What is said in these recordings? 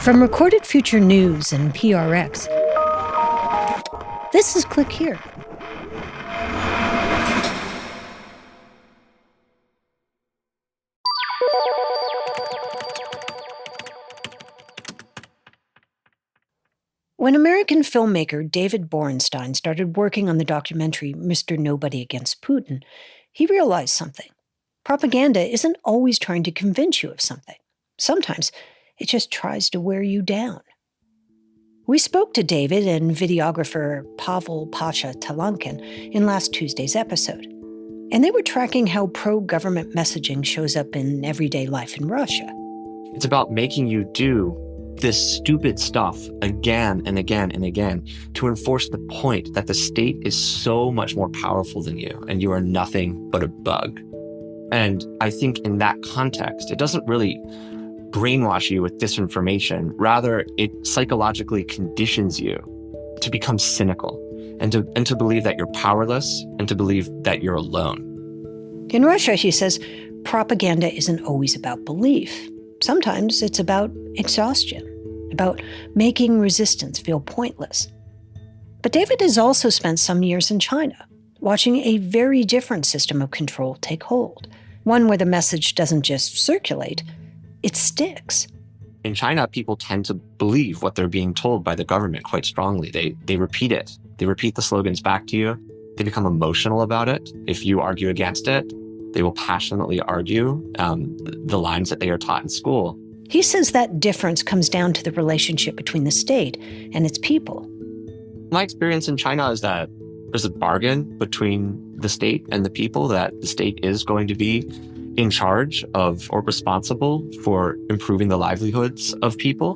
From Recorded Future News and PRX, this is Click Here. When American filmmaker David Borenstein started working on the documentary Mr. Nobody Against Putin, he realized something. Propaganda isn't always trying to convince you of something. Sometimes it just tries to wear you down. We spoke to David and videographer Pavel Pasha Talankin in last Tuesday's episode, and they were tracking how pro-government messaging shows up in everyday life in Russia. It's about making you do this stupid stuff again and again and again to enforce the point that the state is so much more powerful than you and you are nothing but a bug. And I think in that context, it doesn't really brainwash you with disinformation. Rather, it psychologically conditions you to become cynical and to believe that you're powerless and to believe that you're alone. In Russia, he says, propaganda isn't always about belief. Sometimes it's about exhaustion, about making resistance feel pointless. But David has also spent some years in China, watching a very different system of control take hold, one where the message doesn't just circulate, it sticks. In China, people tend to believe what they're being told by the government quite strongly. They repeat it. They repeat the slogans back to you. They become emotional about it. If you argue against it, they will passionately argue the lines that they are taught in school. He says that difference comes down to the relationship between the state and its people. My experience in China is that there's a bargain between the state and the people, that the state is going to be in charge of or responsible for improving the livelihoods of people.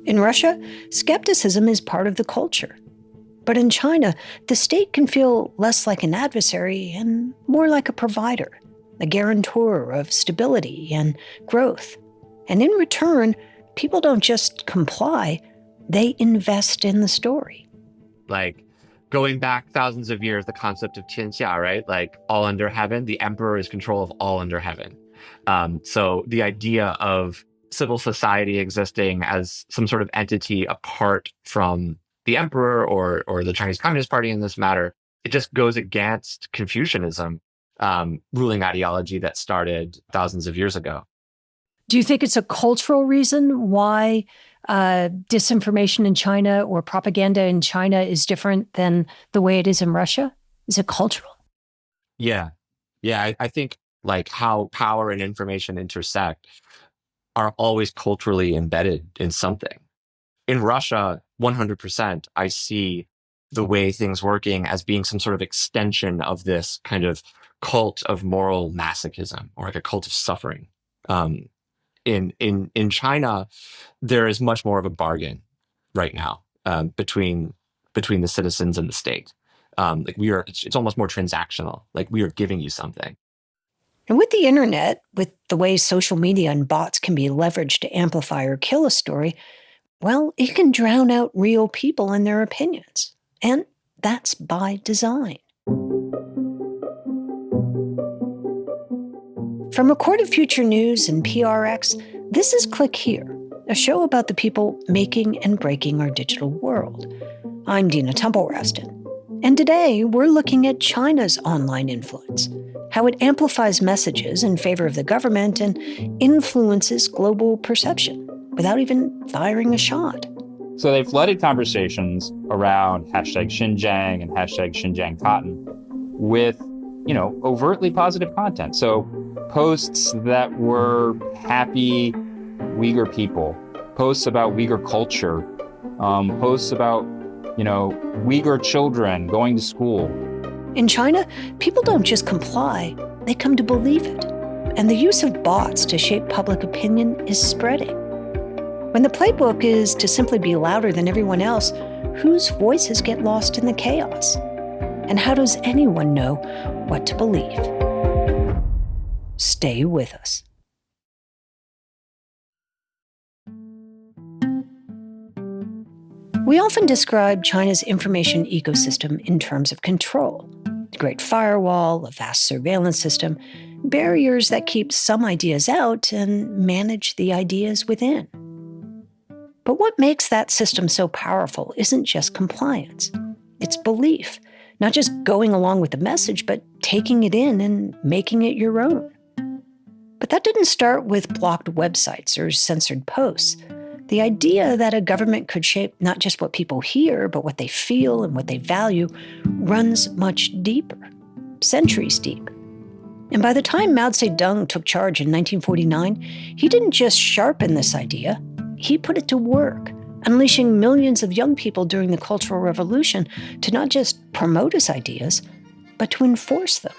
In Russia, skepticism is part of the culture. But in China, the state can feel less like an adversary and more like a provider, a guarantor of stability and growth. And in return, people don't just comply, they invest in the story. Like going back thousands of years, the concept of 天下, right? Like all under heaven, the emperor is control of all under heaven. So the idea of civil society existing as some sort of entity apart from the emperor or the Chinese Communist Party in this matter, it just goes against Confucianism, ruling ideology that started thousands of years ago. Do you think it's a cultural reason why disinformation in China or propaganda in China is different than the way it is in Russia? Is it cultural? Yeah. I think like how power and information intersect are always culturally embedded in something. In Russia, 100%, I see the way things working as being some sort of extension of this kind of cult of moral masochism or like a cult of suffering. In China, there is much more of a bargain right now between the citizens and the state. It's almost more transactional. Like we are giving you something. And with the internet, with the way social media and bots can be leveraged to amplify or kill a story, well, it can drown out real people and their opinions. And that's by design. From Recorded Future News and PRX, this is Click Here, a show about the people making and breaking our digital world. I'm Dina Temple-Raston, and today we're looking at China's online influence, how it amplifies messages in favor of the government and influences global perception without even firing a shot. So they flooded conversations around hashtag Xinjiang and hashtag Xinjiang cotton with, overtly positive content. So posts that were happy Uyghur people, posts about Uyghur culture, posts about, Uyghur children going to school. In China, people don't just comply, they come to believe it. And the use of bots to shape public opinion is spreading. When the playbook is to simply be louder than everyone else, whose voices get lost in the chaos? And how does anyone know what to believe? Stay with us. We often describe China's information ecosystem in terms of control. The Great Firewall, a vast surveillance system, barriers that keep some ideas out and manage the ideas within. But what makes that system so powerful isn't just compliance. It's belief, not just going along with the message, but taking it in and making it your own. But that didn't start with blocked websites or censored posts. The idea that a government could shape not just what people hear, but what they feel and what they value runs much deeper, centuries deep. And by the time Mao Zedong took charge in 1949, he didn't just sharpen this idea, he put it to work, unleashing millions of young people during the Cultural Revolution to not just promote his ideas, but to enforce them.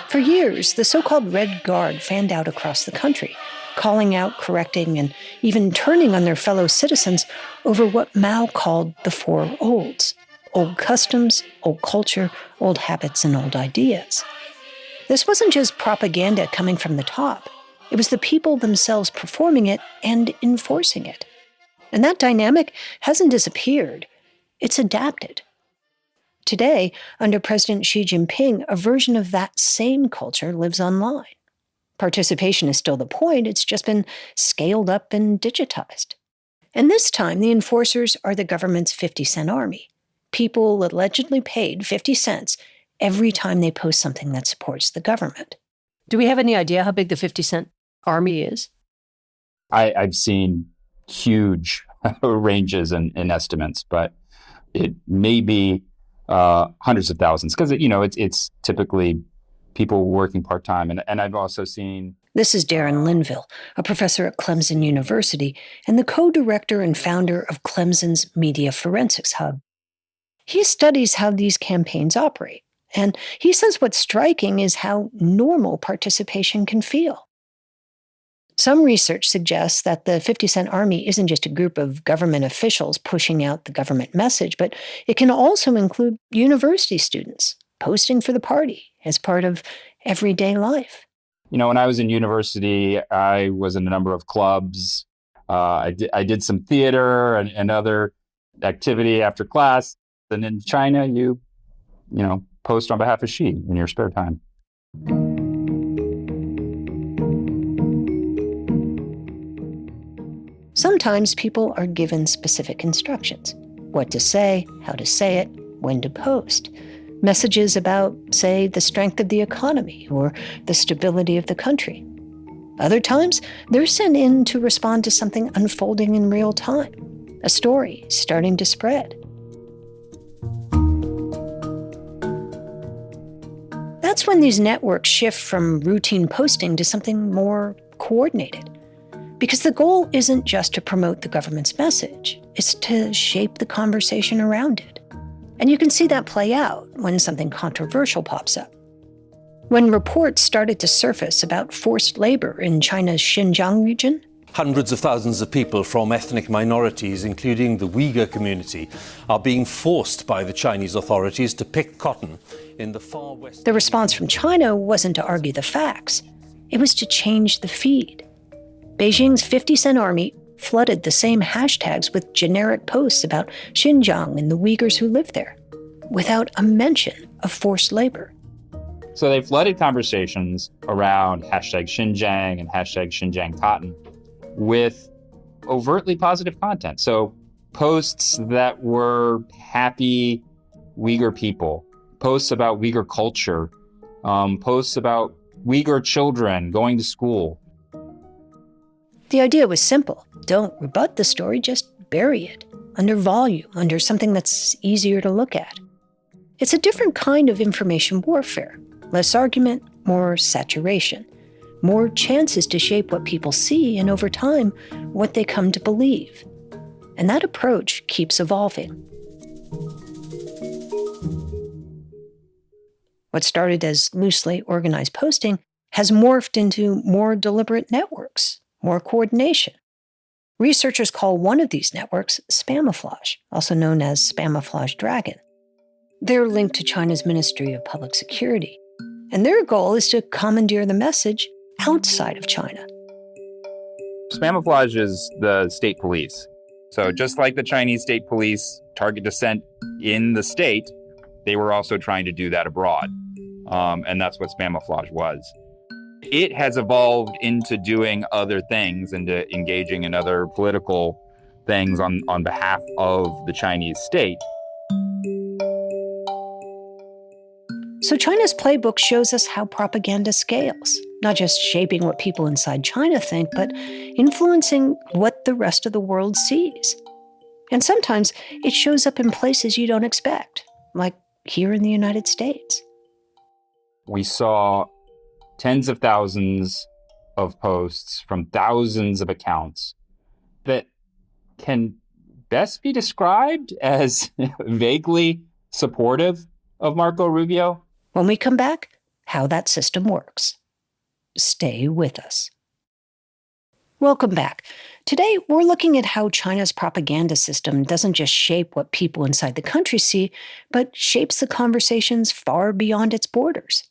For years, the so-called Red Guard fanned out across the country, calling out, correcting, and even turning on their fellow citizens over what Mao called the Four Olds: old customs, old culture, old habits, and old ideas. This wasn't just propaganda coming from the top. It was the people themselves performing it and enforcing it. And that dynamic hasn't disappeared. It's adapted. Today, under President Xi Jinping, a version of that same culture lives online. Participation is still the point, it's just been scaled up and digitized. And this time, the enforcers are the government's 50-cent army. People allegedly paid 50 cents every time they post something that supports the government. Do we have any idea how big the 50-cent army is? I've seen huge ranges in estimates, but it may be hundreds of thousands because it's typically people working part-time. And I've also seen... This is Darren Linville, a professor at Clemson University and the co-director and founder of Clemson's Media Forensics Hub. He studies how these campaigns operate, and he says what's striking is how normal participation can feel. Some research suggests that the 50-cent army isn't just a group of government officials pushing out the government message, but it can also include university students posting for the party as part of everyday life. When I was in university, I was in a number of clubs. I did some theater and other activity after class. And in China, you post on behalf of Xi in your spare time. Sometimes people are given specific instructions: what to say, how to say it, when to post. Messages about, say, the strength of the economy or the stability of the country. Other times, they're sent in to respond to something unfolding in real time, a story starting to spread. That's when these networks shift from routine posting to something more coordinated. Because the goal isn't just to promote the government's message, it's to shape the conversation around it. And you can see that play out when something controversial pops up. When reports started to surface about forced labor in China's Xinjiang region, hundreds of thousands of people from ethnic minorities, including the Uyghur community, are being forced by the Chinese authorities to pick cotton in the far west. The response from China wasn't to argue the facts. It was to change the feed. Beijing's 50-cent army flooded the same hashtags with generic posts about Xinjiang and the Uyghurs who live there, without a mention of forced labor. So they flooded conversations around hashtag Xinjiang and hashtag Xinjiang cotton with overtly positive content. So posts that were happy Uyghur people, posts about Uyghur culture, posts about Uyghur children going to school. The idea was simple. Don't rebut the story, just bury it, under volume, under something that's easier to look at. It's a different kind of information warfare. Less argument, more saturation. More chances to shape what people see and, over time, what they come to believe. And that approach keeps evolving. What started as loosely organized posting has morphed into more deliberate networks, more coordination. Researchers call one of these networks Spamiflage, also known as Spamiflage Dragon. They're linked to China's Ministry of Public Security, and their goal is to commandeer the message outside of China. Spamiflage is the state police. So just like the Chinese state police target dissent in the state, they were also trying to do that abroad. And that's what Spamiflage was. It has evolved into doing other things, into engaging in other political things on behalf of the Chinese state. So China's playbook shows us how propaganda scales, not just shaping what people inside China think, but influencing what the rest of the world sees. And sometimes it shows up in places you don't expect, like here in the United States. We saw tens of thousands of posts from thousands of accounts that can best be described as vaguely supportive of Marco Rubio. When we come back, how that system works. Stay with us. Welcome back. Today, we're looking at how China's propaganda system doesn't just shape what people inside the country see, but shapes the conversations far beyond its borders.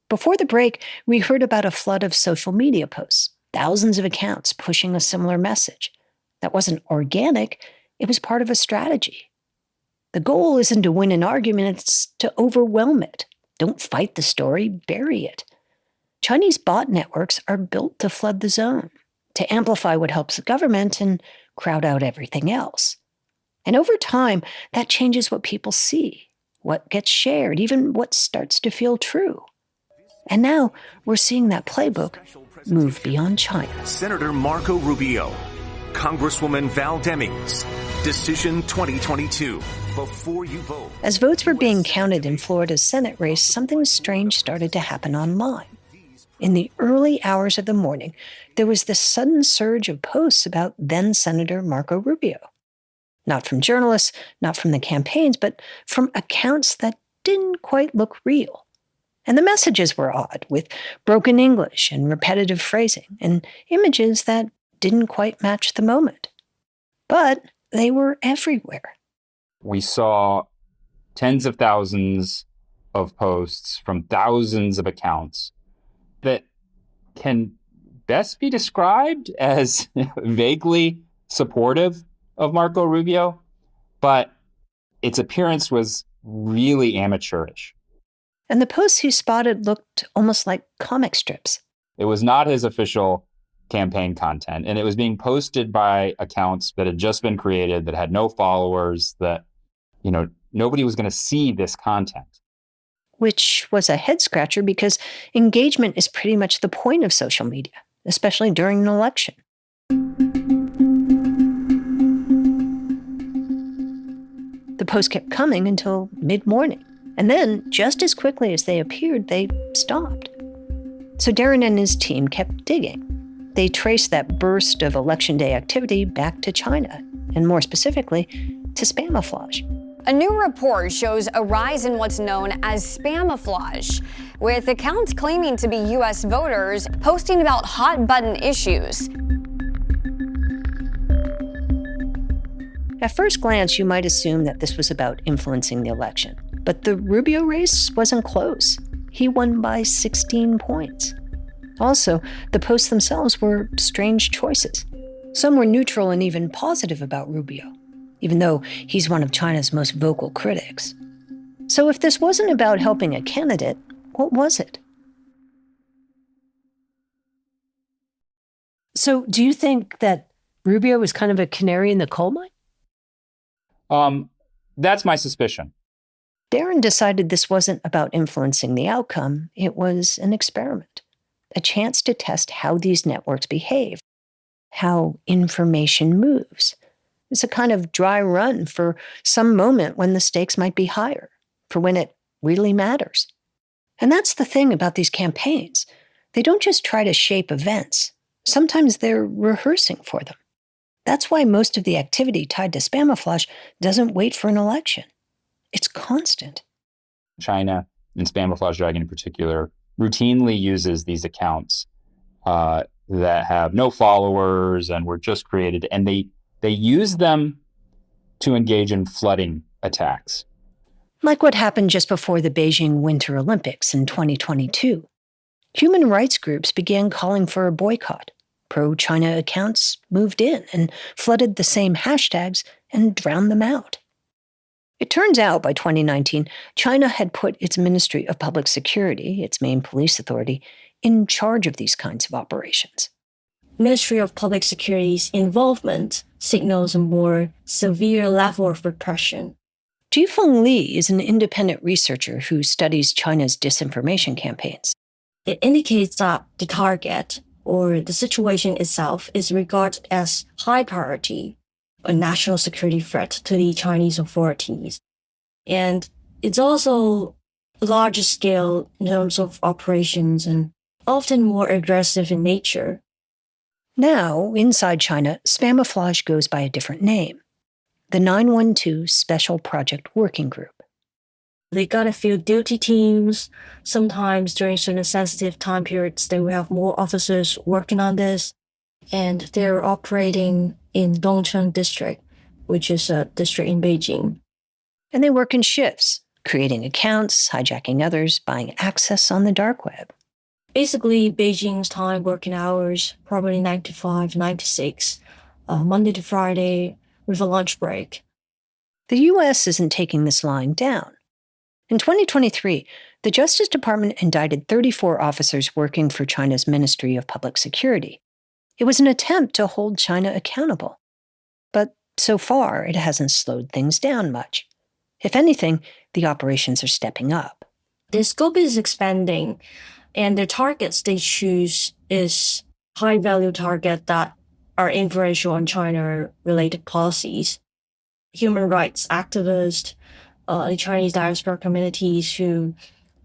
Before the break, we heard about a flood of social media posts, thousands of accounts pushing a similar message. That wasn't organic, it was part of a strategy. The goal isn't to win an argument, it's to overwhelm it. Don't fight the story, bury it. Chinese bot networks are built to flood the zone, to amplify what helps the government and crowd out everything else. And over time, that changes what people see, what gets shared, even what starts to feel true. And now we're seeing that playbook move beyond China. Senator Marco Rubio, Congresswoman Val Demings, Decision 2022. Before you vote. As votes were being counted in Florida's Senate race, something strange started to happen online. In the early hours of the morning, there was this sudden surge of posts about then-Senator Marco Rubio. Not from journalists, not from the campaigns, but from accounts that didn't quite look real. And the messages were odd, with broken English and repetitive phrasing, and images that didn't quite match the moment. But they were everywhere. We saw tens of thousands of posts from thousands of accounts that can best be described as vaguely supportive of Marco Rubio, but its appearance was really amateurish. And the posts he spotted looked almost like comic strips. It was not his official campaign content, and it was being posted by accounts that had just been created, that had no followers, that, nobody was going to see this content. Which was a head scratcher because engagement is pretty much the point of social media, especially during an election. The posts kept coming until mid-morning, and then, just as quickly as they appeared, they stopped. So Darren and his team kept digging. They traced that burst of Election Day activity back to China, and more specifically, to Spamiflage. A new report shows a rise in what's known as Spamiflage, with accounts claiming to be U.S. voters posting about hot-button issues. At first glance, you might assume that this was about influencing the election. But the Rubio race wasn't close. He won by 16 points. Also, the posts themselves were strange choices. Some were neutral and even positive about Rubio, even though he's one of China's most vocal critics. So if this wasn't about helping a candidate, what was it? So do you think that Rubio was kind of a canary in the coal mine? That's my suspicion. Darren decided this wasn't about influencing the outcome. It was an experiment, a chance to test how these networks behave, how information moves. It's a kind of dry run for some moment when the stakes might be higher, for when it really matters. And that's the thing about these campaigns. They don't just try to shape events. Sometimes they're rehearsing for them. That's why most of the activity tied to Spamiflage doesn't wait for an election. It's constant. China, and Spamiflage Dragon in particular, routinely uses these accounts that have no followers and were just created, and they use them to engage in flooding attacks. Like what happened just before the Beijing Winter Olympics in 2022. Human rights groups began calling for a boycott. Pro-China accounts moved in and flooded the same hashtags and drowned them out. It turns out by 2019, China had put its Ministry of Public Security, its main police authority, in charge of these kinds of operations. Ministry of Public Security's involvement signals a more severe level of repression. Jifeng Li is an independent researcher who studies China's disinformation campaigns. It indicates that the target or the situation itself is regarded as high priority, a national security threat to the Chinese authorities. And it's also larger scale in terms of operations and often more aggressive in nature. Now, inside China, spamouflage goes by a different name, the 912 Special Project Working Group. They got a few duty teams. Sometimes during certain sensitive time periods, they will have more officers working on this. And they're operating in Dongcheng district, which is a district in Beijing. And they work in shifts, creating accounts, hijacking others, buying access on the dark web. Basically, Beijing's time working hours, probably 9 to 5, 9 to 6, Monday to Friday with a lunch break. The U.S. isn't taking this lying down. In 2023, the Justice Department indicted 34 officers working for China's Ministry of Public Security. It was an attempt to hold China accountable. But so far, it hasn't slowed things down much. If anything, the operations are stepping up. The scope is expanding, and the targets they choose is high-value targets that are influential on China-related policies. Human rights activists, the Chinese diaspora communities who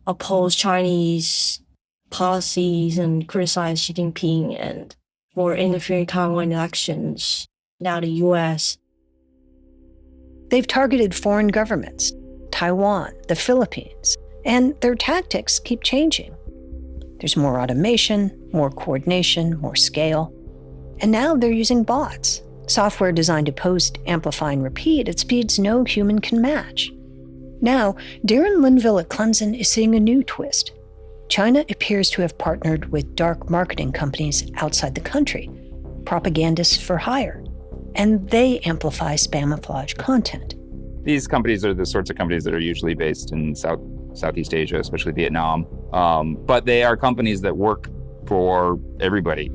oppose Chinese policies and criticize Xi Jinping and for interfering Taiwan elections, now the U.S. They've targeted foreign governments, Taiwan, the Philippines, and their tactics keep changing. There's more automation, more coordination, more scale. And now they're using bots, software designed to post, amplify, and repeat at speeds no human can match. Now, Darren Linville at Clemson is seeing a new twist. China appears to have partnered with dark marketing companies outside the country, propagandists for hire, and they amplify spamouflage content. These companies are the sorts of companies that are usually based in Southeast Asia, especially Vietnam. But they are companies that work for everybody.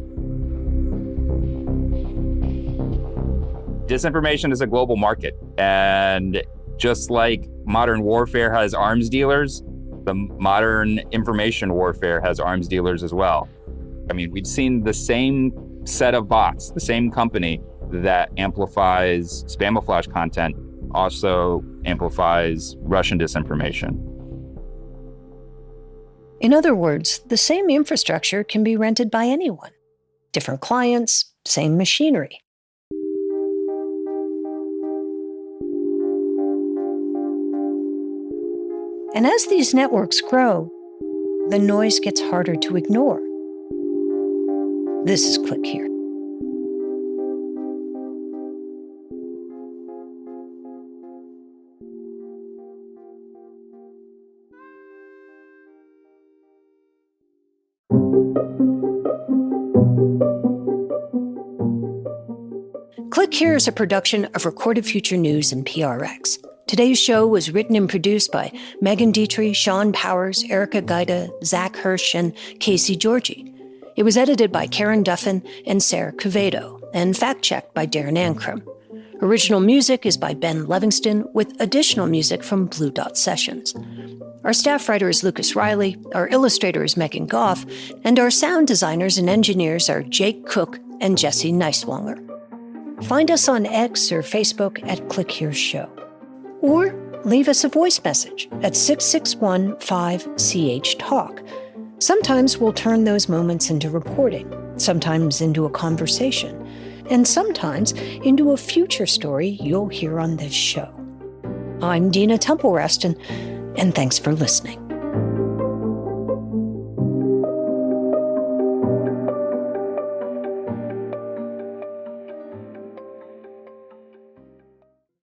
Disinformation is a global market. And just like modern warfare has arms dealers, the modern information warfare has arms dealers as well. I mean, we've seen the same set of bots, the same company that amplifies spamouflage content also amplifies Russian disinformation. In other words, the same infrastructure can be rented by anyone. Different clients, same machinery. And as these networks grow, the noise gets harder to ignore. This is Click Here. Click Here is a production of Recorded Future News and PRX. Today's show was written and produced by Megan Dietrich, Sean Powers, Erica Gaida, Zach Hirsch, and Casey Georgie. It was edited by Karen Duffin and Sarah Quevedo, and fact-checked by Darren Ankrum. Original music is by Ben Livingston, with additional music from Blue Dot Sessions. Our staff writer is Lucas Riley, our illustrator is Megan Goff, and our sound designers and engineers are Jake Cook and Jesse Neiswanger. Find us on X or Facebook at Click Here Show. Or leave us a voice message at 661-5CH-TALK. Sometimes we'll turn those moments into recording, sometimes into a conversation, and sometimes into a future story you'll hear on this show. I'm Dina Temple-Reston, and thanks for listening.